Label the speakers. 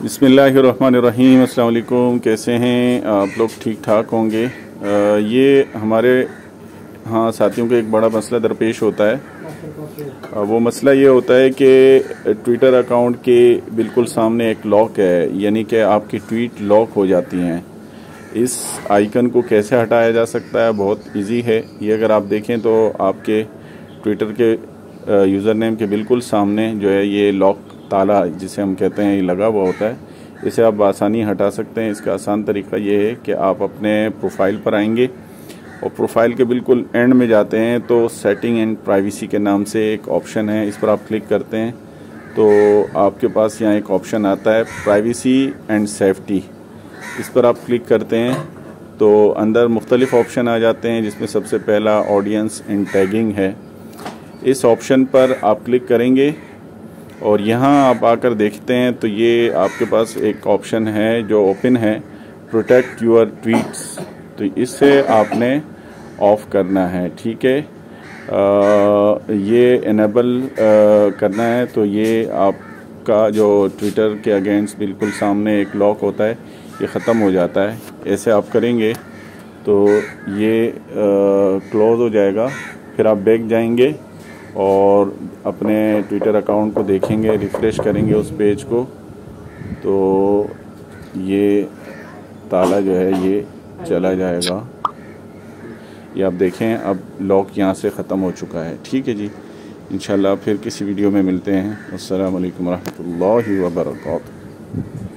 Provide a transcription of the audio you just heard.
Speaker 1: बिस्मिल्लाहिर्रहमानिर्रहीम। अस्सलाम वालेकुम। कैसे हैं आप लोग? ठीक ठाक होंगे। ये हमारे साथियों को एक बड़ा मसला दरपेश होता है। वो मसला ये होता है कि ट्विटर अकाउंट के बिल्कुल सामने एक लॉक है, यानी कि आपकी ट्वीट लॉक हो जाती हैं। इस आइकन को कैसे हटाया जा सकता है? बहुत इजी है। ये अगर आप देखें तो आपके ट्विटर के यूज़र नेम के बिल्कुल सामने जो है ये लॉक ताला जिसे हम कहते हैं ये लगा हुआ होता है। इसे आप आसानी हटा सकते हैं। इसका आसान तरीका ये है कि आप अपने प्रोफाइल पर आएंगे और प्रोफाइल के बिल्कुल एंड में जाते हैं तो सेटिंग एंड प्राइवेसी के नाम से एक ऑप्शन है, इस पर आप क्लिक करते हैं तो आपके पास यहाँ एक ऑप्शन आता है प्राइवेसी एंड सेफ्टी। इस पर आप क्लिक करते हैं तो अंदर मुख्तलिफ ऑप्शन आ जाते हैं, जिसमें सबसे पहला ऑडियंस एंड टैगिंग है। इस ऑप्शन पर आप क्लिक करेंगे और यहाँ आप आकर देखते हैं तो ये आपके पास एक ऑप्शन है जो ओपन है, प्रोटेक्ट यूर ट्वीट्स। तो इससे आपने ऑफ करना है, ठीक है। ये इनेबल करना है तो ये आपका जो ट्विटर के अगेंस्ट बिल्कुल सामने एक लॉक होता है ये ख़त्म हो जाता है। ऐसे आप करेंगे तो ये क्लोज़ हो जाएगा। फिर आप बैक जाएंगे और अपने ट्विटर अकाउंट को देखेंगे, रिफ़्रेश करेंगे उस पेज को तो ये ताला जो है ये चला जाएगा। ये आप देखें अब लॉक यहाँ से ख़त्म हो चुका है, ठीक है जी। इंशाल्लाह फिर किसी वीडियो में मिलते हैं। अस्सलामु अलैकुम रहमतुल्लाहि व बरकातुहू।